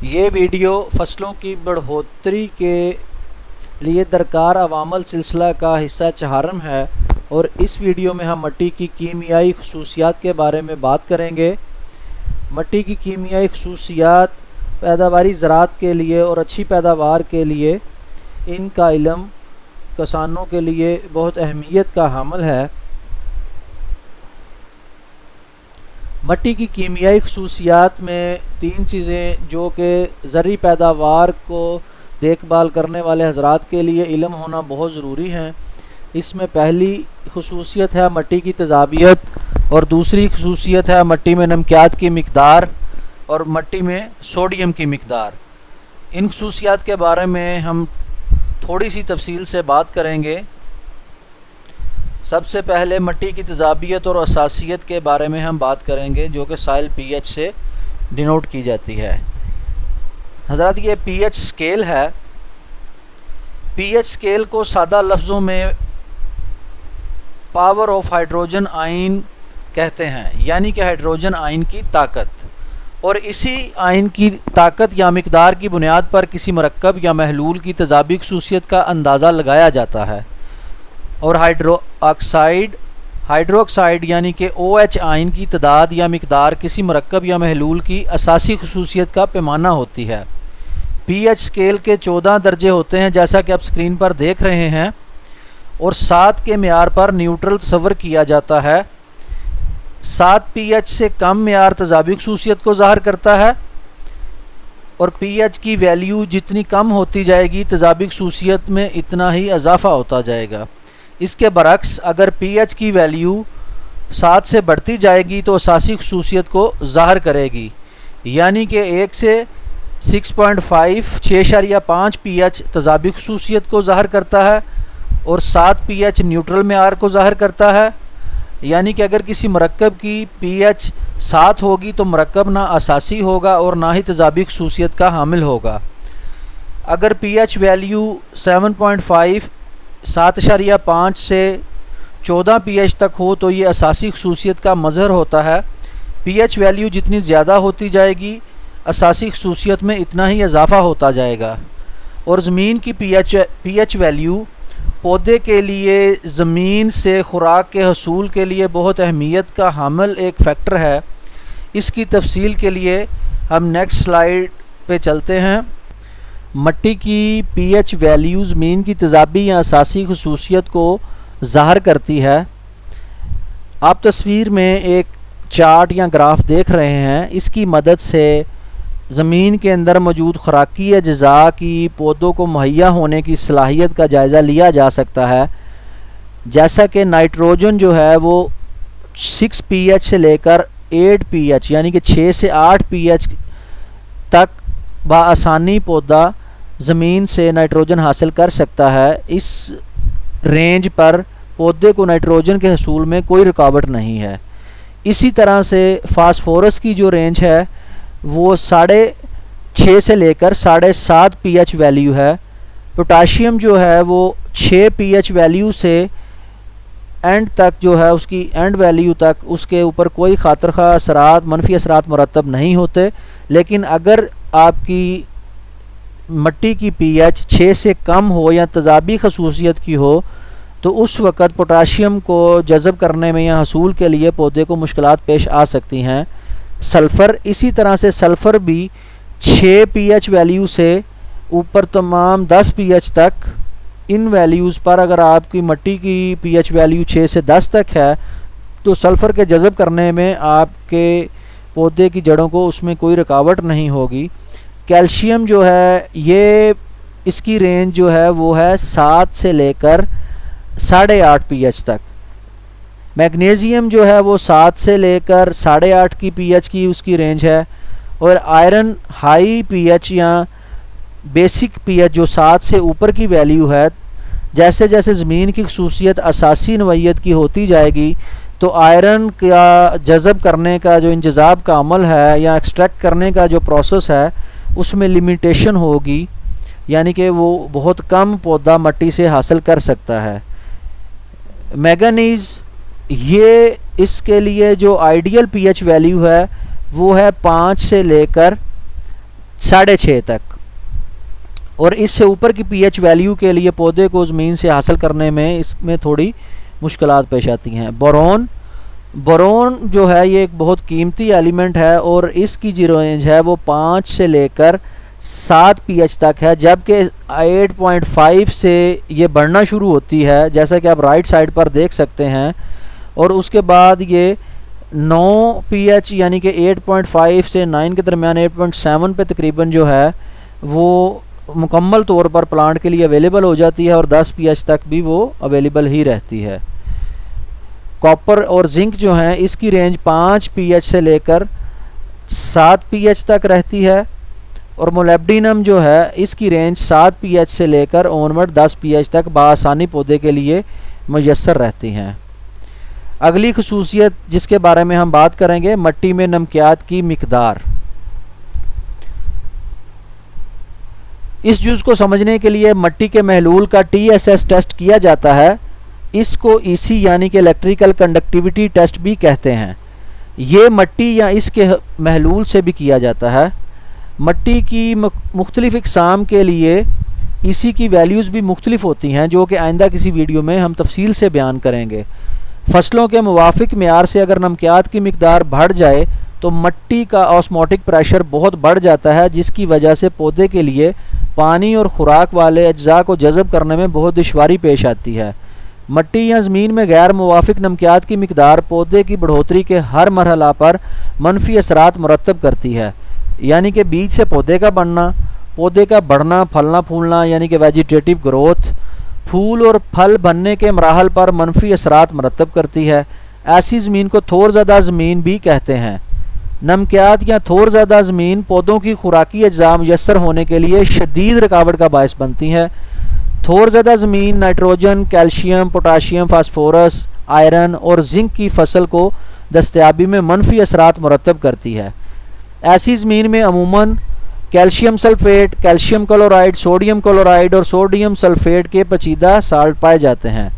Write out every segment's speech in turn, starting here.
یہ ویڈیو فصلوں کی بڑھوتری کے لیے درکار عوامل سلسلہ کا حصہ چہارم ہے، اور اس ویڈیو میں ہم مٹی کی کیمیائی خصوصیات کے بارے میں بات کریں گے۔ مٹی کی کیمیائی خصوصیات پیداواری زراعت کے لیے اور اچھی پیداوار کے لیے ان کا علم کسانوں کے لیے بہت اہمیت کا حامل ہے۔ مٹی کی کیمیائی خصوصیات میں تین چیزیں جو کہ زرعی پیداوار کو دیکھ بھال کرنے والے حضرات کے لیے علم ہونا بہت ضروری ہیں۔ اس میں پہلی خصوصیت ہے مٹی کی تیزابیت، اور دوسری خصوصیت ہے مٹی میں نمکیات کی مقدار اور مٹی میں سوڈیم کی مقدار۔ ان خصوصیات کے بارے میں ہم تھوڑی سی تفصیل سے بات کریں گے۔ سب سے پہلے مٹی کی تیزابیت اور اساسیت کے بارے میں ہم بات کریں گے، جو کہ سائل پی ایچ سے ڈینوٹ کی جاتی ہے۔ حضرات، یہ پی ایچ سکیل ہے۔ پی ایچ سکیل کو سادہ لفظوں میں پاور آف ہائیڈروجن آئن کہتے ہیں، یعنی کہ ہائیڈروجن آئن کی طاقت، اور اسی آئن کی طاقت یا مقدار کی بنیاد پر کسی مرکب یا محلول کی تیزابی خصوصیت کا اندازہ لگایا جاتا ہے، اور ہائیڈرو آکسائڈ یعنی کہ او ایچ آئن کی تعداد یا مقدار کسی مرکب یا محلول کی اساسی خصوصیت کا پیمانہ ہوتی ہے۔ پی ایچ سکیل کے 14 درجے ہوتے ہیں، جیسا کہ آپ سکرین پر دیکھ رہے ہیں، اور 7 کے معیار پر نیوٹرل تصور کیا جاتا ہے۔ 7 پی ایچ سے کم معیار تیزابی خصوصیت کو ظاہر کرتا ہے، اور پی ایچ کی ویلیو جتنی کم ہوتی جائے گی تیزابی خصوصیت میں اتنا ہی اضافہ ہوتا جائے گا۔ اس کے برعکس اگر پی ایچ کی ویلیو 7 سے بڑھتی جائے گی تو اساسی خصوصیت کو ظاہر کرے گی، یعنی کہ 1 سے 6.5 پی ایچ تیزابی خصوصیت کو ظاہر کرتا ہے، اور 7 پی ایچ نیوٹرل معیار کو ظاہر کرتا ہے، یعنی کہ اگر کسی مرکب کی پی ایچ 7 ہوگی تو مرکب نہ اساسی ہوگا اور نہ ہی تیزابی خصوصیت کا حامل ہوگا۔ اگر پی ایچ ویلیو 7.5 سے 14 پی ایچ تک ہو تو یہ اساسی خصوصیت کا مظہر ہوتا ہے۔ پی ایچ ویلیو جتنی زیادہ ہوتی جائے گی اساسی خصوصیت میں اتنا ہی اضافہ ہوتا جائے گا۔ اور زمین کی پی ایچ ویلیو پودے کے لیے زمین سے خوراک کے حصول کے لیے بہت اہمیت کا حامل ایک فیکٹر ہے۔ اس کی تفصیل کے لیے ہم نیکسٹ سلائیڈ پہ چلتے ہیں۔ مٹی کی پی ایچ ویلیو زمین کی تیزابی یا اساسی خصوصیت کو ظاہر کرتی ہے۔ آپ تصویر میں ایک چارٹ یا گراف دیکھ رہے ہیں۔ اس کی مدد سے زمین کے اندر موجود خوراکی اجزاء کی پودوں کو مہیا ہونے کی صلاحیت کا جائزہ لیا جا سکتا ہے، جیسا کہ نائٹروجن جو ہے وہ 6 پی ایچ سے لے کر 8 پی ایچ یعنی کہ 6 سے 8 پی ایچ تک بآسانی پودا زمین سے نائٹروجن حاصل کر سکتا ہے۔ اس رینج پر پودے کو نائٹروجن کے حصول میں کوئی رکاوٹ نہیں ہے۔ اسی طرح سے فاسفورس کی جو رینج ہے وہ 6.5 سے لے کر 7.5 پی ایچ ویلیو ہے۔ پوٹاشیم جو ہے وہ 6 پی ایچ ویلیو سے اینڈ تک جو ہے اس کی اینڈ ویلیو تک اس کے اوپر کوئی خاطر خواہ اثرات، منفی اثرات مرتب نہیں ہوتے، لیکن اگر آپ کی مٹی کی پی ایچ 6 سے کم ہو یا تیزابی خصوصیت کی ہو تو اس وقت پوٹاشیم کو جذب کرنے میں یا حصول کے لیے پودے کو مشکلات پیش آ سکتی ہیں۔ سلفر، اسی طرح سے سلفر بھی 6 پی ایچ ویلیو سے اوپر تمام 10 پی ایچ تک، ان ویلیوز پر اگر آپ کی مٹی کی پی ایچ ویلیو 6 سے 10 تک ہے تو سلفر کے جذب کرنے میں آپ کے پودے کی جڑوں کو اس میں کوئی رکاوٹ نہیں ہوگی۔ کیلشیم جو ہے یہ اس کی رینج جو ہے وہ ہے 7 سے لے کر 8.5 پی ایچ تک۔ میگنیزیم جو ہے وہ 7 سے لے کر 8.5 کی پی ایچ کی اس کی رینج ہے، اور آئرن ہائی پی ایچ یا بیسک پی ایچ جو 7 سے اوپر کی ویلیو ہے، جیسے جیسے زمین کی خصوصیت اساسی نوعیت کی ہوتی جائے گی تو آئرن کا جذب کرنے کا جو انجذاب کا عمل ہے یا ایکسٹریکٹ کرنے کا جو پروسیس ہے اس میں لمیٹیشن ہوگی، یعنی کہ وہ بہت کم پودا مٹی سے حاصل کر سکتا ہے۔ میگنیز، یہ اس کے لیے جو آئیڈیل پی ایچ ویلیو ہے وہ ہے 5 سے لے کر 6.5 तक, और इससे ऊपर की pH वैल्यू के लिए पौधे को ज़मीन से हासिल करने में इसमें थोड़ी मुश्किलात पेश आती हैं। बोरोन जो है ये एक बहुत कीमती एलिमेंट है और इसकी जो रेंज है वो 5 से लेकर 7 pH तक है, जबकि 8.5 से ये बढ़ना शुरू होती है, जैसा कि आप राइट साइड पर देख सकते हैं, और उसके बाद ये 9 pH यानी कि 8.5 से 9 के दरमियान 8.7 पे तकरीबन जो है वो मुकम्मल तौर पर प्लांट के लिए अवेलेबल हो जाती है, और 10 pH तक भी वो अवेलेबल ही रहती है। कॉपर और जिंक जो हैं इसकी रेंज 5 pH से लेकर 7 pH तक रहती है, और मोलिब्डेनम जो है इसकी रेंज 7 pH से लेकर ऑनवर्ड 10 pH तक बआसानी पौधे के लिए मुयस्सर रहती हैं। अगली खसूसियत जिसके बारे में हम बात करेंगे, मिट्टी में नमकियात की मिकदार। इस जुज़ को समझने के लिए मिट्टी के महलूल का TSS टेस्ट किया जाता है। इसको EC यानी कि इलेक्ट्रिकल कंडक्टिविटी टेस्ट भी कहते हैं। ये मिट्टी या इसके महलूल से भी किया जाता है। मिट्टी की मुख्तलिफ़ इक़साम के लिए EC की वैल्यूज़ भी मुख्तलिफ़ होती हैं, जो कि आइंदा किसी वीडियो में हम तफसील से बयान करेंगे। फसलों के मुवाफ़िक मेयार से अगर नमकियात की मिकदार बढ़ जाए तो मिट्टी का ऑस्मोटिक प्रेशर बहुत बढ़ जाता है, जिसकी वजह से पौधे के लिए पानी और ख़ुराक वाले अज्जा को जज़ब करने में बहुत दुश्वारी पेश आती है। मिट्टी या ज़मीन में गैर मुवाफ़िक नमकियात की मिकदार पौधे की बढ़ोतरी के हर मरहला पर मनफी असरात मुरतब करती है, यानी कि बीज से पौधे का बनना, पौधे का बढ़ना, फलना फूलना यानी कि वेजिटेटिव ग्रोथ, फूल और फल बनने के मराहल पर मनफी असरात मुरतब करती है। ऐसी ज़मीन को थोरज़दा ज़मीन भी कहते हैं। नमकियात या थोरज़दा ज़मीन पौधों की खुराकी अज्जा मुयस्सर होने के लिए शदीद रुकावट का बायस बनती है। थोरज़दा ज़मीन nitrogen, calcium, potassium, phosphorus, iron और जिंक की फसल को दस्तयाबी में मनफी असरात मुरतब करती है। ऐसी ज़मीन में अमूमन calcium sulphate, calcium chloride, sodium chloride और सोडियम सल्फ़ेट के पेचीदा साल्ट पाए जाते हैं।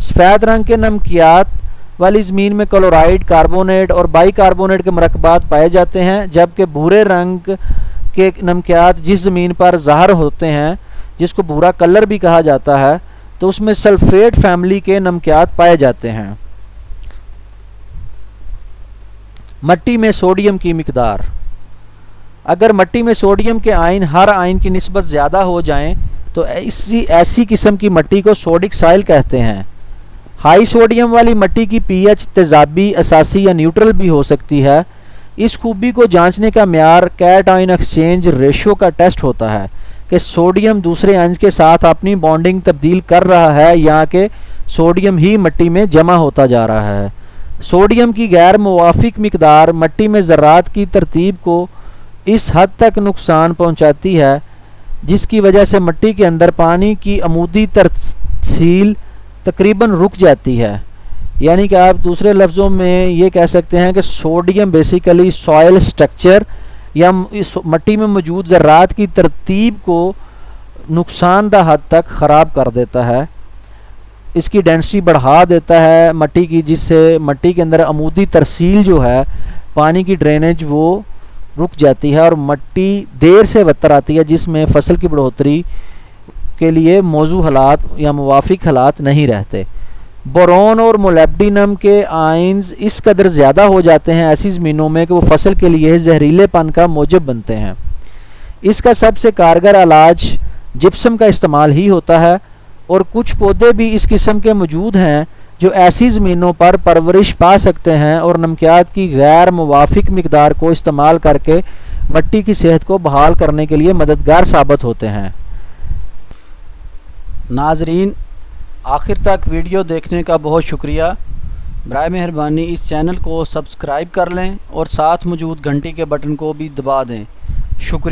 सफ़ेद रंग के नमकियात वाली ज़मीन में क्लोराइड, कार्बोनेट और बाइकार्बोनेट के मरकबात पाए जाते हैं, जबकि भूरे रंग के नमकियात जिस ज़मीन पर ज़ाहिर होते हैं, जिसको भूरा कलर भी कहा जाता है, तो उसमें सल्फ़ेट फैमिली के नमकियात पाए जाते हैं। मिट्टी में सोडियम की मिकदार। अगर मिट्टी में सोडियम के आयन हर आयन की निस्बत ज़्यादा हो जाएं तो ऐसी किस्म की मिट्टी को सोडिक साइल कहते हैं। हाई सोडियम वाली मिट्टी की pH तेज़ाबी, असासी या न्यूट्रल भी हो सकती है। इस खूबी को जांचने का म्यार कैट आयन एक्सचेंज रेशो का टेस्ट होता है कि सोडियम दूसरे आयन्स के साथ अपनी बॉन्डिंग तब्दील कर रहा है या कि सोडियम ही मिट्टी में जमा होता जा रहा है। सोडियम की गैर मुवाफिक मिकदार मिट्टी में ज़रात की तरतीब को इस हद तक नुकसान पहुंचाती है जिसकी वजह से मिट्टी के अंदर पानी की अमूदी तरसील तकरीबन रुक जाती है। यानी कि आप दूसरे लफ्ज़ों में ये कह सकते हैं कि सोडियम बेसिकली सॉइल स्ट्रक्चर या इस मिट्टी में मौजूद ज़रात की तरतीब को नुकसानदा हद तक ख़राब कर देता है। इसकी डेंसिटी बढ़ा देता है मिट्टी की, जिससे मिट्टी के अंदर अमूदी तरसील जो है, पानी की ड्रेनेज वो रुक जाती है और मिट्टी देर से बदतर आती है, जिसमें फसल की बढ़ोतरी के लिए मौजू हालात या मुवाफिक हालात नहीं रहते। बोरोन और मोलिब्डेनम के आयन्स इस कदर ज़्यादा हो जाते हैं ऐसी ज़मीनों में कि वो फसल के लिए जहरीलेपन का मौजब बनते हैं। इसका सबसे कारगर इलाज जिप्सम का इस्तेमाल ही होता है, और कुछ पौधे भी इस किस्म के मौजूद हैं जो ऐसी ज़मीनों पर परवरिश पा सकते हैं और नमकियात की गैर मुवाफिक मिकदार को इस्तेमाल करके मिट्टी की सेहत को बहाल करने के लिए मददगार साबित होते हैं। नाज़रीन, आखिर तक वीडियो देखने का बहुत शुक्रिया। बराए मेहरबानी इस चैनल को सब्सक्राइब कर लें और साथ मौजूद घंटी के बटन को भी दबा दें। शुक्रिया।